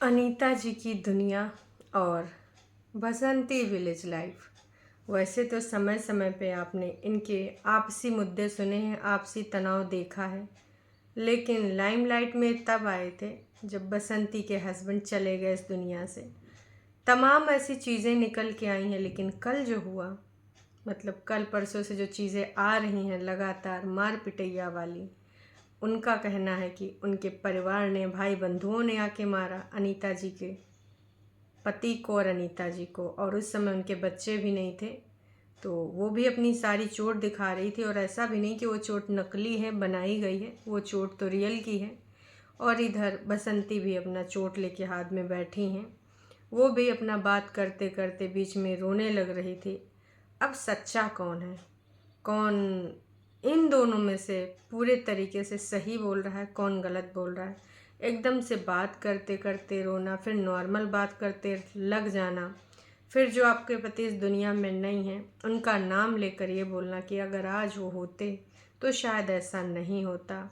अनीता जी की दुनिया और बसंती विलेज लाइफ। वैसे तो समय समय पे आपने इनके आपसी मुद्दे सुने हैं, आपसी तनाव देखा है, लेकिन लाइमलाइट में तब आए थे जब बसंती के हस्बैंड चले गए इस दुनिया से। तमाम ऐसी चीज़ें निकल के आई हैं, लेकिन कल जो हुआ, मतलब कल परसों से जो चीज़ें आ रही हैं लगातार मार पिटैया वाली, उनका कहना है कि उनके परिवार ने, भाई बंधुओं ने आके मारा अनीता जी के पति को और अनीता जी को, और उस समय उनके बच्चे भी नहीं थे। तो वो भी अपनी सारी चोट दिखा रही थी, और ऐसा भी नहीं कि वो चोट नकली है, बनाई गई है, वो चोट तो रियल की है। और इधर बसंती भी अपना चोट लेके हाथ में बैठी हैं। वो भी अपना बात करते करते बीच में रोने लग रही थी। अब सच्चा कौन है, कौन इन दोनों में से पूरे तरीके से सही बोल रहा है, कौन गलत बोल रहा है? एकदम से बात करते करते रोना, फिर नॉर्मल बात करते लग जाना, फिर जो आपके पति इस दुनिया में नहीं हैं उनका नाम लेकर ये बोलना कि अगर आज वो होते तो शायद ऐसा नहीं होता।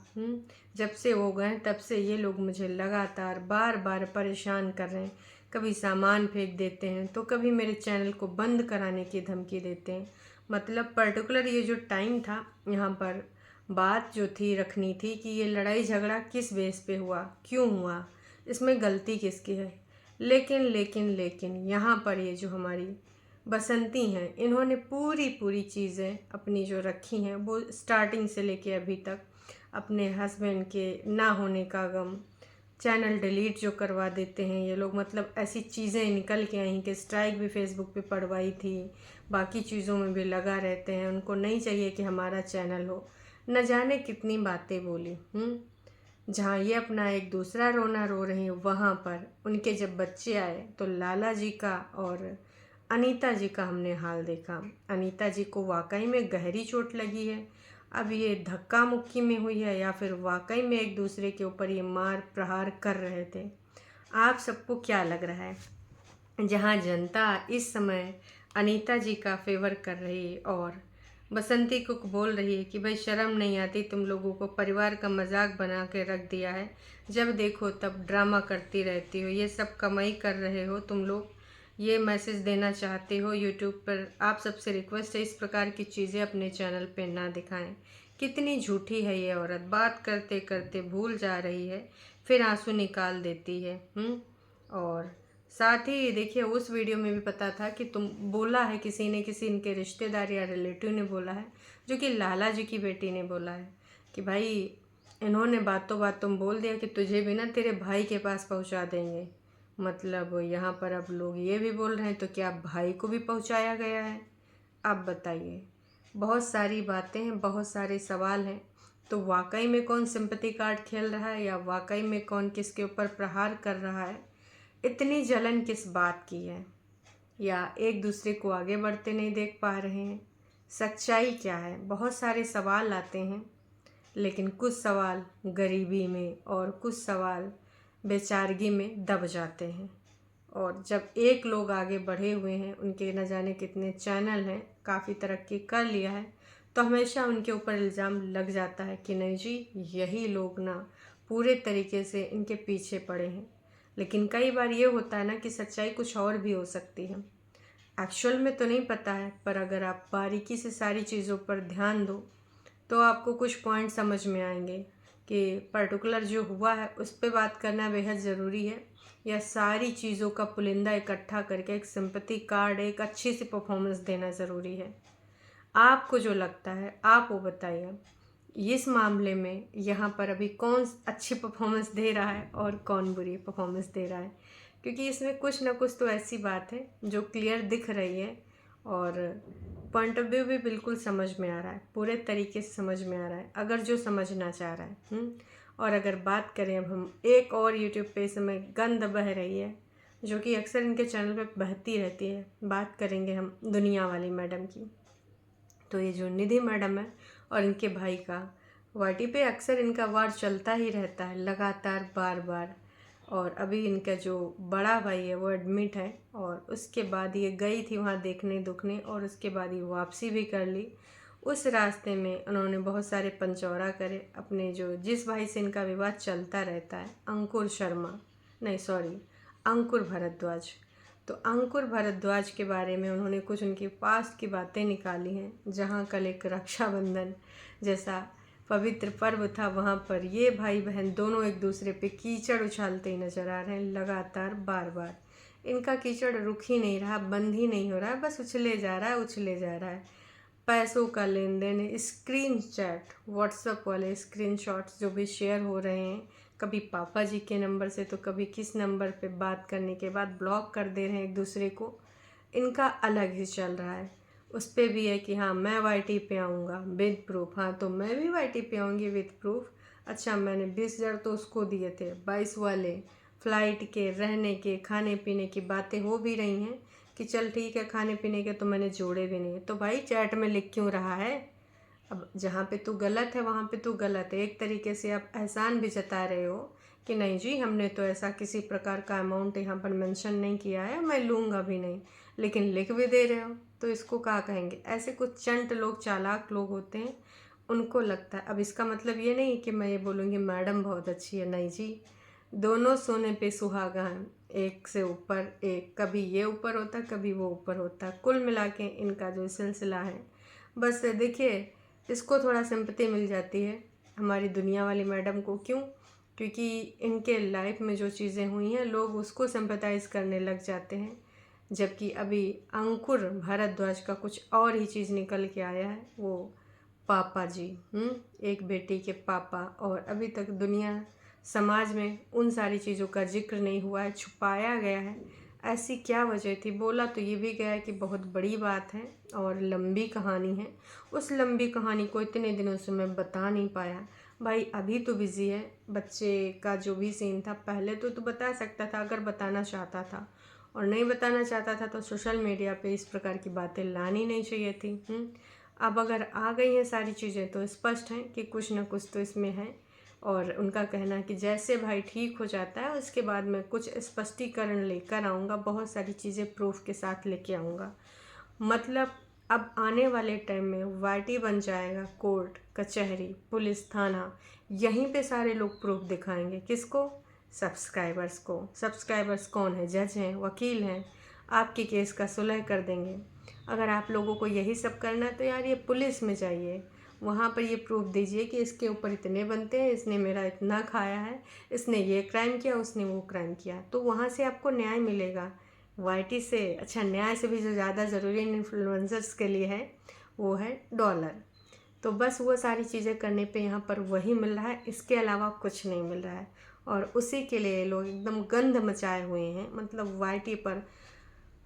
जब से वो गए तब से ये लोग मुझे लगातार बार बार परेशान कर रहे हैं। कभी सामान फेंक देते हैं, तो कभी मेरे चैनल को बंद कराने की धमकी देते हैं। मतलब पर्टिकुलर ये जो टाइम था, यहाँ पर बात जो थी रखनी थी कि ये लड़ाई झगड़ा किस बेस पे हुआ, क्यों हुआ, इसमें गलती किसकी है। लेकिन यहाँ पर ये जो हमारी बसंती हैं, इन्होंने पूरी पूरी चीज़ें अपनी जो रखी हैं वो स्टार्टिंग से लेके अभी तक अपने हस्बैंड के ना होने का गम, चैनल डिलीट जो करवा देते हैं ये लोग, मतलब ऐसी चीज़ें निकल के आई कि स्ट्राइक भी फेसबुक पे पड़वाई थी, बाकी चीज़ों में भी लगा रहते हैं। उनको नहीं चाहिए कि हमारा चैनल हो, न जाने कितनी बातें बोली। जहाँ ये अपना एक दूसरा रोना रो रही हैं, वहाँ पर उनके जब बच्चे आए तो लाला जी का और अनीता जी का हमने हाल देखा। अनीता जी को वाकई में गहरी चोट लगी है। अब ये धक्का मुक्की में हुई है या फिर वाकई में एक दूसरे के ऊपर ये मार प्रहार कर रहे थे? आप सबको क्या लग रहा है? जहाँ जनता इस समय अनीता जी का फेवर कर रही है और बसंती को बोल रही है कि भाई शर्म नहीं आती, तुम लोगों को परिवार का मजाक बना के रख दिया है, जब देखो तब ड्रामा करती रहती हो, ये सब कमाई कर रहे हो तुम लोग, ये मैसेज देना चाहते हो यूट्यूब पर। आप सबसे रिक्वेस्ट है इस प्रकार की चीज़ें अपने चैनल पे ना दिखाएं। कितनी झूठी है ये औरत, बात करते करते भूल जा रही है, फिर आंसू निकाल देती है। और साथ ही देखिए उस वीडियो में भी पता था कि तुम बोला है, किसी ने, किसी इनके रिश्तेदार या रिलेटिव ने बोला है, जो कि लाला जी की बेटी ने बोला है कि भाई इन्होंने बातों बात तुम बोल दिया कि तुझे भी ना तेरे भाई के पास पहुंचा देंगे। मतलब यहाँ पर अब लोग ये भी बोल रहे हैं तो क्या भाई को भी पहुंचाया गया है? अब बताइए, बहुत सारी बातें हैं, बहुत सारे सवाल हैं। तो वाकई में कौन सिंपैथी कार्ड खेल रहा है या वाकई में कौन किसके ऊपर प्रहार कर रहा है? इतनी जलन किस बात की है? या एक दूसरे को आगे बढ़ते नहीं देख पा रहे हैं? सच्चाई क्या है? बहुत सारे सवाल आते हैं, लेकिन कुछ सवाल गरीबी में और कुछ सवाल बेचारगी में दब जाते हैं। और जब एक लोग आगे बढ़े हुए हैं, उनके न जाने कितने चैनल हैं, काफ़ी तरक्की कर लिया है, तो हमेशा उनके ऊपर इल्ज़ाम लग जाता है कि नहीं जी, यही लोग ना पूरे तरीके से इनके पीछे पड़े हैं। लेकिन कई बार ये होता है ना कि सच्चाई कुछ और भी हो सकती है। एक्चुअल में तो नहीं पता है, पर अगर आप बारीकी से सारी चीज़ों पर ध्यान दो तो आपको कुछ पॉइंट समझ में आएंगे कि पर्टिकुलर जो हुआ है उस पर बात करना बेहद ज़रूरी है, या सारी चीज़ों का पुलिंदा इकट्ठा करके एक सिंपैथी कार्ड, एक अच्छी सी परफॉर्मेंस देना ज़रूरी है। आपको जो लगता है आप वो बताइए। इस मामले में यहाँ पर अभी कौन अच्छी परफॉर्मेंस दे रहा है और कौन बुरी परफॉर्मेंस दे रहा है? क्योंकि इसमें कुछ ना कुछ तो ऐसी बात है जो क्लियर दिख रही है, और पॉइंट ऑफ व्यू भी बिल्कुल समझ में आ रहा है, पूरे तरीके से समझ में आ रहा है अगर जो समझना चाह रहा है। और अगर बात करें अब हम, एक और यूट्यूब पे इस समय गंद बह रही है जो कि अक्सर इनके चैनल पे बहती रहती है। बात करेंगे हम दुनिया वाली मैडम की। तो ये जो निधि मैडम है और इनके भाई का वाईटी पे अक्सर इनका वार चलता ही रहता है लगातार, बार बार। और अभी इनका जो बड़ा भाई है वो एडमिट है, और उसके बाद ये गई थी वहाँ देखने दुखने, और उसके बाद ये वापसी भी कर ली। उस रास्ते में उन्होंने बहुत सारे पंचौरा करे। अपने जो जिस भाई से इनका विवाद चलता रहता है, अंकुर शर्मा, नहीं सॉरी, अंकुर भारद्वाज। तो अंकुर भारद्वाज के बारे में उन्होंने कुछ उनकी पास्ट की बातें निकाली हैं, जहाँ कल एक रक्षाबंधन जैसा पवित्र पर्व था, वहाँ पर ये भाई बहन दोनों एक दूसरे पे कीचड़ उछालते ही नजर आ रहे हैं लगातार बार बार। इनका कीचड़ रुक ही नहीं रहा, बंद ही नहीं हो रहा है, बस उछले जा रहा है उछले जा रहा है। पैसों का लेन देन, स्क्रीन चैट, व्हाट्सएप वाले स्क्रीनशॉट्स जो भी शेयर हो रहे हैं, कभी पापा जी के नंबर से तो कभी किस नंबर पे बात करने के बाद ब्लॉक कर दे रहे हैं एक दूसरे को। इनका अलग ही चल रहा है। उस पर भी है कि हाँ मैं वाईटी पे आऊँगा विद प्रूफ, हाँ तो मैं भी वाईटी पे आऊँगी विद प्रूफ। अच्छा मैंने 20,000 तो उसको दिए थे, 22 वाले फ़्लाइट के, रहने के, खाने पीने की बातें हो भी रही हैं कि चल ठीक है, खाने पीने के तो मैंने जोड़े भी नहीं, तो भाई चैट में लिख क्यों रहा है। अब जहाँ पे तू गलत है वहाँ पे तू गलत है। एक तरीके से आप एहसान भी जता रहे हो कि नहीं जी हमने तो ऐसा किसी प्रकार का अमाउंट यहाँ पर मेंशन नहीं किया है, मैं लूँगा भी नहीं, लेकिन लिख भी दे रहे हो, तो इसको क्या कहेंगे। ऐसे कुछ चंट लोग, चालाक लोग होते हैं, उनको लगता है। अब इसका मतलब ये नहीं कि मैं ये बोलूँगी मैडम बहुत अच्छी है, नहीं जी, दोनों सोने पे सुहागा हैं, एक से ऊपर एक, कभी ये ऊपर होता कभी वो ऊपर होता। कुल मिला के इनका जो सिलसिला है, बस देखिए इसको थोड़ा सिंपैथी मिल जाती है हमारी दुनिया वाली मैडम को। क्यों? क्योंकि इनके लाइफ में जो चीज़ें हुई हैं लोग उसको सिंपैथाइज करने लग जाते हैं, जबकि अभी अंकुर भारद्वाज का कुछ और ही चीज़ निकल के आया है। वो पापा जी, एक बेटी के पापा, और अभी तक दुनिया समाज में उन सारी चीज़ों का जिक्र नहीं हुआ है, छुपाया गया है। ऐसी क्या वजह थी? बोला तो ये भी गया है कि बहुत बड़ी बात है और लंबी कहानी है। उस लंबी कहानी को इतने दिनों से मैं बता नहीं पाया। भाई अभी तो बिज़ी है, बच्चे का जो भी सीन था पहले तो बता सकता था अगर बताना चाहता था, और नहीं बताना चाहता था तो सोशल मीडिया पे इस प्रकार की बातें लानी नहीं चाहिए थी। अब अगर आ गई हैं सारी चीज़ें तो स्पष्ट है कि कुछ ना कुछ तो इसमें है। और उनका कहना है कि जैसे भाई ठीक हो जाता है उसके बाद मैं कुछ स्पष्टीकरण लेकर आऊँगा, बहुत सारी चीज़ें प्रूफ के साथ लेके आऊँगा। मतलब अब आने वाले टाइम में वाईटी बन जाएगा कोर्ट कचहरी पुलिस थाना, यहीं पे सारे लोग प्रूफ दिखाएंगे। किसको? सब्सक्राइबर्स को। सब्सक्राइबर्स कौन है? जज हैं, वकील हैं, आपके केस का सुलह कर देंगे। अगर आप लोगों को यही सब करना है तो यार ये पुलिस में जाइए, वहाँ पर ये प्रूफ दीजिए कि इसके ऊपर इतने बनते हैं, इसने मेरा इतना खाया है, इसने ये क्राइम किया, उसने वो क्राइम किया, तो वहाँ से आपको न्याय मिलेगा। वाईटी से अच्छा, न्याय से भी जो ज़्यादा ज़रूरी इन्फ्लुएंसर्स के लिए है वो है डॉलर। तो बस वो सारी चीज़ें करने पे यहाँ पर वही मिल रहा है, इसके अलावा कुछ नहीं मिल रहा है। और उसी के लिए लोग एकदम गंध मचाए हुए हैं। मतलब वाईटी पर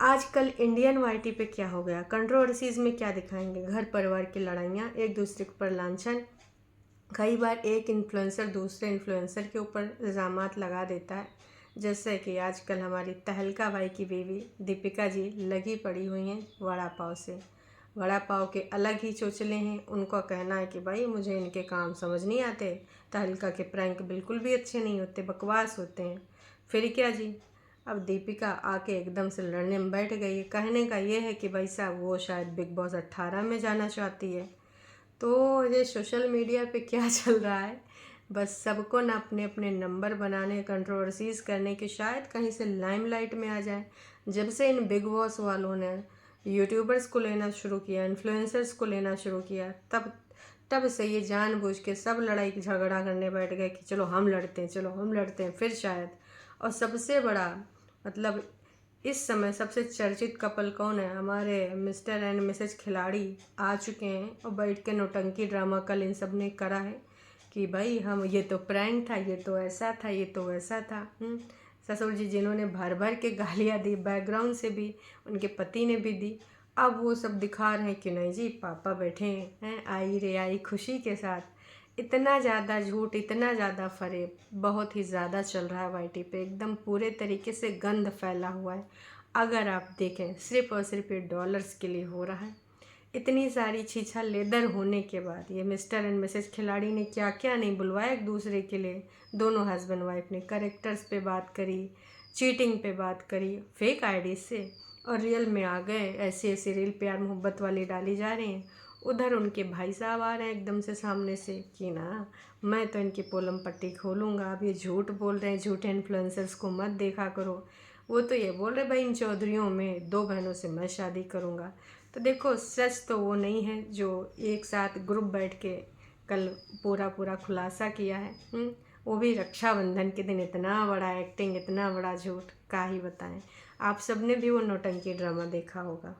आजकल इंडियन वाईटी पे क्या हो गया, कंट्रोवर्सीज़ में क्या दिखाएंगे, घर परिवार की लड़ाइयाँ, एक दूसरे के ऊपर लांछन। कई बार एक इन्फ्लुएंसर दूसरे इन्फ्लुएंसर के ऊपर इल्ज़ामात लगा देता है, जैसे कि आजकल हमारी तहलका भाई की बीवी दीपिका जी लगी पड़ी हुई हैं वड़ा पाव से। वड़ा पाव के अलग ही चोचले हैं, उनका कहना है कि भाई मुझे इनके काम समझ नहीं आते, तहलका के प्रैंक बिल्कुल भी अच्छे नहीं होते, बकवास होते हैं। फिर क्या जी, अब दीपिका आके एकदम से लड़ने में बैठ गई है। कहने का ये है कि भाई साहब वो शायद बिग बॉस 18 में जाना चाहती है। तो ये सोशल मीडिया पे क्या चल रहा है, बस सबको ना अपने अपने नंबर बनाने, कंट्रोवर्सीज़ करने के, शायद कहीं से लाइमलाइट में आ जाए। जब से इन बिग बॉस वालों ने यूट्यूबर्स को लेना शुरू किया, इन्फ्लुएंसर्स को लेना शुरू किया, तब से ये जानबूझ के सब लड़ाई झगड़ा करने बैठ गए कि चलो हम लड़ते हैं, चलो हम लड़ते हैं फिर शायद। और सबसे बड़ा मतलब इस समय सबसे चर्चित कपल कौन है? हमारे मिस्टर एंड मिसेज खिलाड़ी आ चुके हैं और बैठ के नौटंकी ड्रामा कल इन सब ने करा है कि भाई हम, ये तो प्रैंक था, ये तो ऐसा था, ये तो वैसा था। ससुर जी जिन्होंने भर भर के गालियाँ दी, बैकग्राउंड से भी, उनके पति ने भी दी, अब वो सब दिखा रहे हैं कि नहीं जी पापा बैठे हैं, आई रे आई खुशी के साथ। इतना ज़्यादा झूठ, इतना ज़्यादा फरेब, बहुत ही ज़्यादा चल रहा है वाईटी पे, एकदम पूरे तरीके से गंद फैला हुआ है। अगर आप देखें सिर्फ और सिर्फ ये डॉलर्स के लिए हो रहा है। इतनी सारी छीछा लेदर होने के बाद ये मिस्टर एंड मिसेज खिलाड़ी ने क्या क्या नहीं बुलवाया एक दूसरे के लिए। दोनों हस्बैंड वाइफ ने करेक्टर्स पे बात करी, चीटिंग पे बात करी फेक आईडी से, और रियल में आ गए। ऐसी ऐसी रील प्यार मोहब्बत वाली डाली जा रही हैं, उधर उनके भाई साहब आ रहे हैं एकदम से सामने से कि ना मैं तो इनकी पोलम पट्टी खोलूँगा, अब ये झूठ बोल रहे हैं, झूठे इन्फ्लुएंसर्स को मत देखा करो। वो तो ये बोल रहे भाई इन चौधरियों में 2 बहनों से मैं शादी करूँगा। तो देखो सच तो वो नहीं है जो एक साथ ग्रुप बैठ के कल पूरा खुलासा किया है। वो भी रक्षाबंधन के दिन इतना बड़ा एक्टिंग, इतना बड़ा झूठ, क्या ही बताएं। आप सबने भी वो नौटंकी ड्रामा देखा होगा।